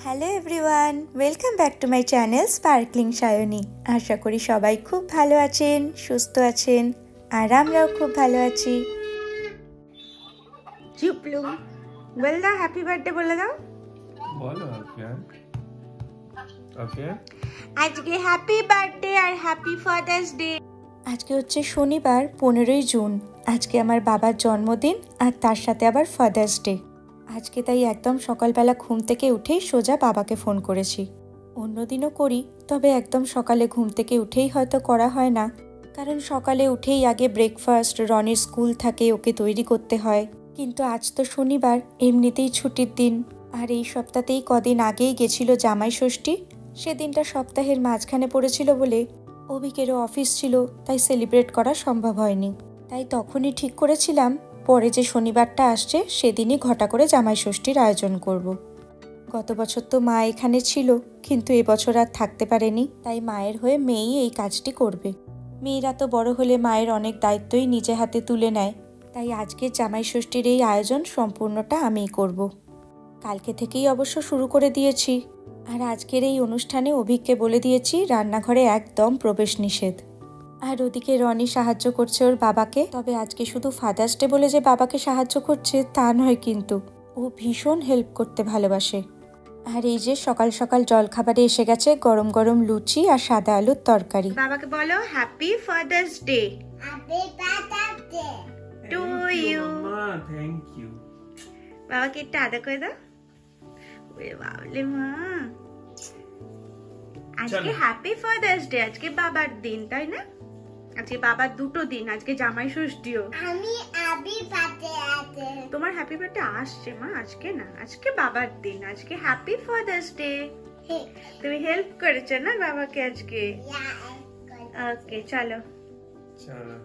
Hello everyone, welcome back to my channel sparkling Sayani. আশা করি সবাই খুব ভালো আছেন, সুস্থ আছেন, আর আমরাও খুব ভালো আছি। চুপলু বল দাও, হ্যাপি বার্থডে বলে দাও। বলো ওকে আজকে হ্যাপি বার্থডে আর হ্যাপি ফাদার্স ডে। আজকে হচ্ছে শনিবার 15ই জুন। আজকে আমার বাবার জন্মদিন আর তার সাথে আবার ফাদার্স ডে। আজকে তাই একদম সকালবেলা ঘুম থেকে উঠেই সোজা বাবাকে ফোন করেছি। অন্যদিনও করি, তবে একদম সকালে ঘুম থেকে উঠেই হয়তো করা হয় না, কারণ সকালে উঠেই আগে ব্রেকফাস্ট, রনির স্কুল থাকে, ওকে তৈরি করতে হয়। কিন্তু আজ তো শনিবার, এমনিতেই ছুটির দিন, আর এই সপ্তাহতেই কদিন আগেই গেছিল জামাই ষষ্ঠী। সেদিনটা সপ্তাহের মাঝখানে পড়েছিল বলে অভিকেরও অফিস ছিল, তাই সেলিব্রেট করা সম্ভব হয়নি। তাই তখনই ঠিক করেছিলাম পরে যে শনিবারটা আসছে সেদিনই ঘটা করে জামাই ষষ্ঠীর আয়োজন করব। গত বছর তো মা এখানে ছিল, কিন্তু এবছর আর থাকতে পারেনি, তাই মায়ের হয়ে মেয়েই এই কাজটি করবে। মেয়েরা তো বড় হলে মায়ের অনেক দায়িত্বই নিজে হাতে তুলে নেয়, তাই আজকে জামাই ষষ্ঠীর এই আয়োজন সম্পূর্ণটা আমিই করব। কালকে থেকেই অবশ্য শুরু করে দিয়েছি, আর আজকের এই অনুষ্ঠানে অভিককে বলে দিয়েছি রান্নাঘরে একদম প্রবেশ নিষেধ। আর ওদিকে রনি সাহায্য করছে ওর বাবাকে। তবে আজকে শুধু ফাদার্স ডে বলে যে বাবাকে সাহায্য করছে তা নয়, কিন্তু ও ভীষণ হেল্প করতে ভালোবাসে। আর এই যে সকাল সকাল জলখাবারে এসে গেছে গরম গরম লুচি আর সাদা আলুর তরকারি। বাবাকে বলো happy fathers day. Happy Father's Day to you. Thank you. বাবাকে একটু আদা করে দাও। ওরে বাবলে মা, আজকে হ্যাপি ফাদার্স ডে, আজকে বাবার দিন, তাই না? আজকে বাবার দুটো দিন, আজকে জামাই ষষ্ঠীও। আমি হ্যাপি বার্থডে আছে। তোমার হ্যাপি বার্থডে আসছে মা, আজকে না, আজকে বাবার দিন, আজকে হ্যাপি ফাদার্স ডে। তুমি হেল্প করেছো না বাবাকে আজকে? ওকে চলো চলো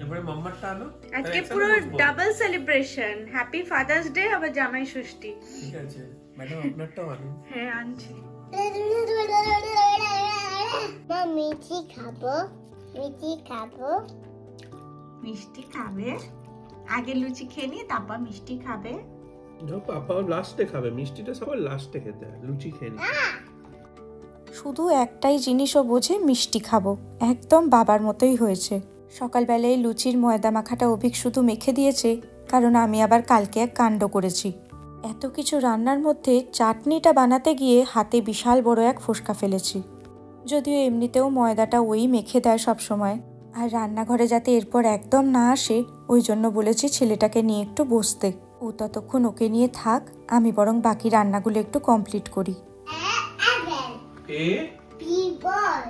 এবারে মাম্মারটা আনো। আজকে পুরো double celebration, happy fathers day আবার জামাই ষষ্ঠী। ঠিক আছে ম্যাডাম, আপনারটাও আনো। হ্যাঁ আনছি। মা মিষ্টি খাবো, মিষ্টি খাবো। মিষ্টি খাবে? আগে লুচি খেয়ে নিয়ে তারপর মিষ্টি খাবে। পাপা লাস্টে খাবে, মিষ্টিটা সবার লাস্টে খেতে হয়, লুচি খেয়ে নি। শুধু একটাই জিনিসও বোঝে, মিষ্টি খাবো। একদম বাবার মতোই হয়েছে। সকালবেলায় লুচির ময়দা মাখাটা অভিক শুধু মেখে দিয়েছে, কারণ আমি আবার কালকে এক কাণ্ড করেছি। এত কিছু রান্নার মধ্যে চাটনিটা বানাতে গিয়ে হাতে বিশাল বড় এক ফোসকা ফেলেছি। যদিও এমনিতেও ময়দাটা ওই মেখে দেয় সবসময়, আর রান্নাঘরে যাতে এরপর একদম না আসে ওই জন্য বলেছি ছেলেটাকে নিয়ে একটু বসতে। ও ততক্ষণ ওকে নিয়ে থাক, আমি বরং বাকি রান্নাগুলো একটু কমপ্লিট করি। A B ball,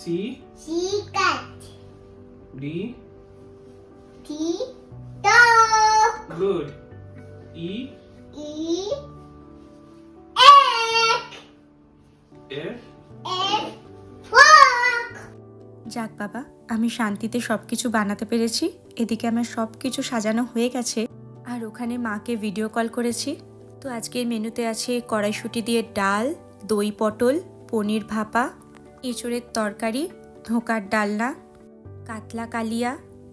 C C cut, D T dog, good, ই ই এক, এফ এফ ফক। যাক বাবা, আমি শান্তিতে সবকিছু বানাতে পেরেছি। এদিকে আমার সবকিছু সাজানো হয়ে গেছে, আর ওখানে মাকে ভিডিও কল করেছি। তো আজকের মেনুতে আছে কড়াইশুঁটি দিয়ে ডাল, দই পটল, পনির ভাপা, এঁচোড়ের তরকারি, ধোঁকার ডালনা, কাতলা কালিয়া,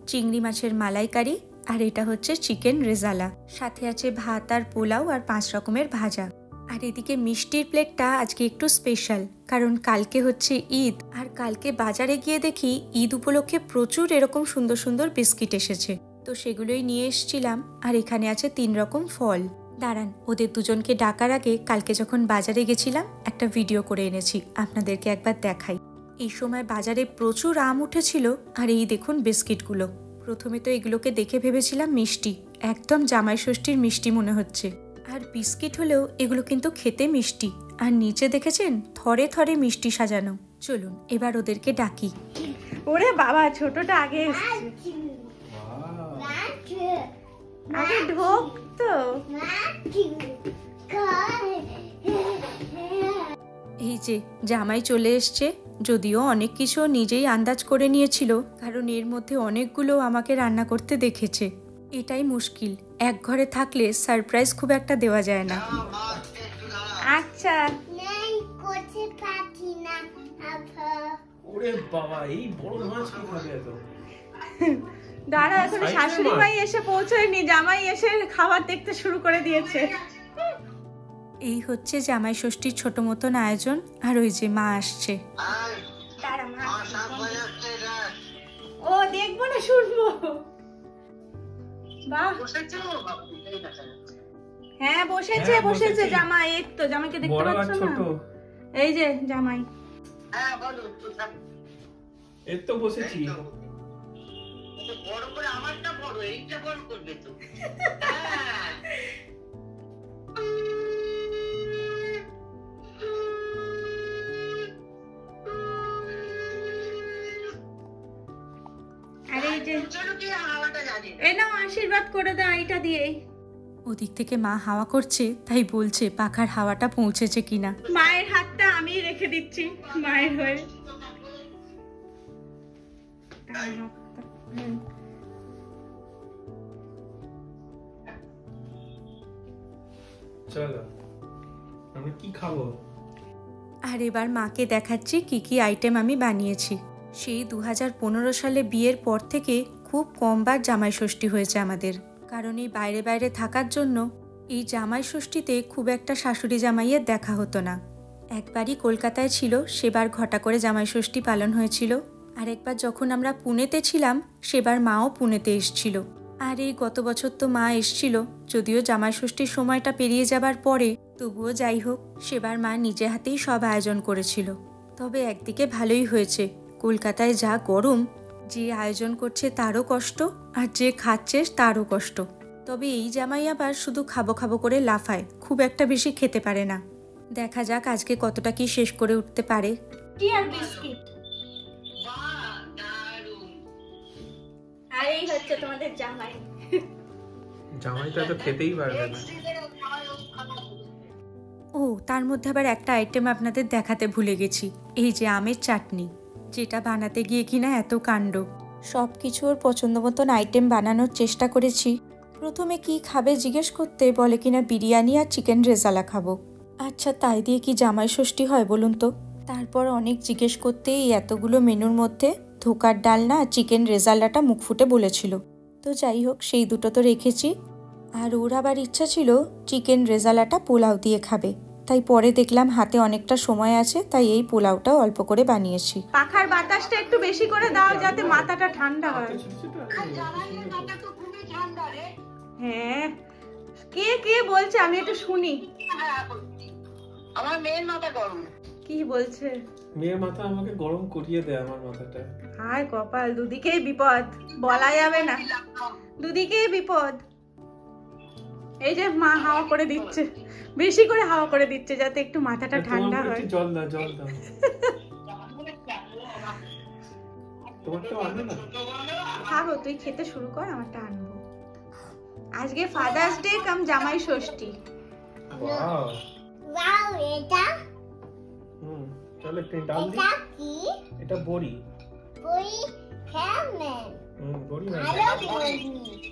চিংড়ি মাছের মালাইকারি, আর এটা হচ্ছে চিকেন রেজালা। সাথে আছে ভাত আর পোলাও আর 5 রকমের ভাজা। আর এদিকে মিষ্টির প্লেটটা আজকে একটু স্পেশাল, কারণ কালকে হচ্ছে ঈদ, আর কালকে বাজারে গিয়ে দেখি ঈদ উপলক্ষে প্রচুর এরকম সুন্দর সুন্দর বিস্কিট এসেছে। তো সেগুলোই নিয়ে এসেছিলাম। আর এখানে আছে 3 রকম ফল। দাঁড়ান, ওদের দুজনকে ডাকার আগে কালকে যখন বাজারে গেছিলাম একটা ভিডিও করে এনেছি, আপনাদেরকে একবার দেখাই। এই সময় বাজারে প্রচুর আম উঠেছিল, আর এই দেখুন বিস্কিটগুলো। প্রথমে তো এগুলোকে দেখে ভেবেছিলাম মিষ্টি, একদম জামাই ষষ্ঠীর মিষ্টি মনে হচ্ছে। আর বিস্কিট হলেও এগুলো কিন্তু খেতে মিষ্টি। আর নিচে দেখেছেন থরে থরে মিষ্টি সাজানো। চলুন এবার ওদেরকে ডাকি। ওরে বাবা, ছোটটা আগে এসেছে। আগে ঢোক তো। এই যে জামাই চলে এসছে, যদিও অনেক কিছু নিজেই আন্দাজ করে নিয়েছিল, কারণ এর মধ্যে অনেকগুলো আমাকে রান্না করতে দেখেছে। এটাই মুশকিল, এক ঘরে থাকলে সারপ্রাইজ খুব একটা দেওয়া যায় না। আচ্ছা করতে পারছি না। ওরে বাবা, এই বড় মাছ কি খাবে এত? দাঁড়া, এখন শাশুড়ি মাই এসে পৌঁছয়নি, জামাই এসে খাবার দেখতে শুরু করে দিয়েছে। এই হচ্ছে জামাই ষষ্ঠীর ছোট মতন আয়োজন। আর ওই যে মা আসছে। ও দেখবো না, শুনবো। বাহ, হ্যাঁ বসেছে বসেছে জামাই। এই তো জামাইকে দেখতে পাচ্ছ না? এই যে জামাই। হ্যাঁ বলো। এই তো বসেছি। বড় করে আমারটা বড়, এইটা বড় করবে তো। আরে এই যে এই নাও আশীর্বাদ করে দাও এইটা দিয়ে। ওদিক থেকে মা হাওয়া করছে, তাই বলছে পাখার হাওয়াটা পৌঁছেছে কিনা। মায়ের হাতটা আমি রেখে দিচ্ছি মায়ের হয়ে। চলো আমরা কি খাবো? আর এবার মাকে দেখাচ্ছি কি কি আইটেম আমি বানিয়েছি। সেই 2015 সালে বিয়ের পর থেকে খুব কমবার জামাই ষষ্ঠী হয়েছে আমাদের, কারণ এই বাইরে বাইরে থাকার জন্য এই জামাই ষষ্ঠীতে খুব একটা শাশুড়ি জামাইয়ের দেখা হতো না। একবারই কলকাতায় ছিল, সেবার ঘটা করে জামাই ষষ্ঠী পালন হয়েছিল। আর একবার যখন আমরা পুনেতে ছিলাম, সেবার মাও পুনেতে এসছিল। আর এই গত বছর তো মা এসছিল, যদিও জামাই ষষ্ঠীর সময়টা পেরিয়ে যাবার পরে, তবুও যাই হোক সেবার মা নিজে হাতেই সব আয়োজন করেছিল। তবে একদিকে ভালোই হয়েছে, কলকাতায় যা গরম, যে আয়োজন করছে তারও কষ্ট আর যে খাচ্ছে তারও কষ্ট। তবে এই জামাই আবার শুধু খাবো খাবো করে লাফায়, খুব একটা বেশি খেতে পারে না। দেখা যাক আজকে কতটা কি শেষ করে উঠতে পারে। টি আর বিস্কিট। আর এই হচ্ছে তোমাদের জামাই। জামাইটা তো খেতেই পারবে না। ও তার মধ্যে আবার একটা আইটেম আপনাদের দেখাতে ভুলে গেছি, এই যে আমের চাটনি, যেটা বানাতে গিয়ে কিনা এত কাণ্ড। সব কিছু ওর পছন্দ মতন আইটেম বানানোর চেষ্টা করেছি। প্রথমে কি খাবে জিজ্ঞেস করতে বলে কিনা বিরিয়ানি আর চিকেন রেজালা খাবো। আচ্ছা তাই দিয়ে কি জামাই ষষ্ঠী হয় বলুন তো? তারপর অনেক জিজ্ঞেস করতে এই এতগুলো মেনুর মধ্যে ধোকার ডালনা আর চিকেন রেজালাটা মুখ ফুটে বলেছিল। তো যাই হোক সেই দুটো তো রেখেছি। আর ওর আবার ইচ্ছা ছিল চিকেন রেজালাটা পোলাও দিয়ে খাবে, তাই পরে দেখলাম হাতে অনেকটা সময় আছে, তাই এই পোলাওটাও অল্প করে বানিয়েছি। পাখার বাতাসটা একটু বেশি করে দাও যাতে মাথাটা ঠান্ডা হয়। হ্যাঁ কে কে বলছে আমি একটু শুনি। আমার মেয়ের মাথা গরম। কি বলছে? মেয়ের মাথা আমাকে গরম করিয়ে দেয় আমার মাথাটা। হায় কপাল, দুদিকেই বিপদ, বলা যাবে না, দুদিকেই বিপদ। এই যে মা হাওয়া করে দিচ্ছে, বেশি করে হাওয়া করে দিচ্ছে যাতে একটু মাথাটা ঠান্ডা হয়। জল দাও জল দাও। তোমারটা আনো না। খাবো, তুই খেতে শুরু কর, আমারটা আনবো। আজকে ফাদার্স ডে কাম জামাই ষষ্ঠী। ওয়াও ওয়াও, এটা চলো একটু ডাল দিই। এটা কি? এটা বড়ি। বড়ি কেমন? বড়ি ভালো বড়ি।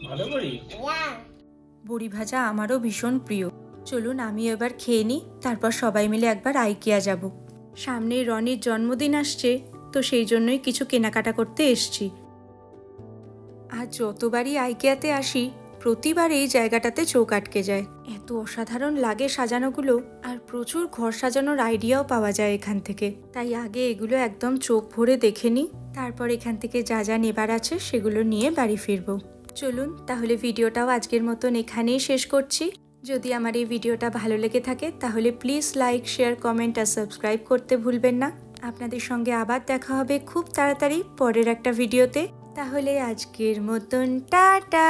ভালো বড়ি। বড়ি ভাজা আমারও ভীষণ প্রিয়। চলুন আমি এবার খেয়ে নিই, তারপর সবাই মিলে একবার আইকিয়া যাব। সামনে রনির জন্মদিন আসছে, তো সেই জন্যই কিছু কেনাকাটা করতে এসছি। আর যতবারই আইকিয়াতে আসি প্রতিবার এই জায়গাটাতে চোখ আটকে যায়, এত অসাধারণ লাগে সাজানোগুলো। আর প্রচুর ঘর সাজানোর আইডিয়াও পাওয়া যায় এখান থেকে, তাই আগে এগুলো একদম চোখ ভরে দেখে নিই, তারপর এখান থেকে যা যা নেবার আছে সেগুলো নিয়ে বাড়ি ফিরবো। চলুন তাহলে ভিডিওটাও আজকের মতন এখানেই শেষ করছি। যদি আমার এই ভিডিওটা ভালো লেগে থাকে তাহলে প্লিজ লাইক, শেয়ার, কমেন্ট আর সাবস্ক্রাইব করতে ভুলবেন না। আপনাদের সঙ্গে আবার দেখা হবে খুব তাড়াতাড়ি পরের একটা ভিডিওতে। তাহলে আজকের মতন টাটা।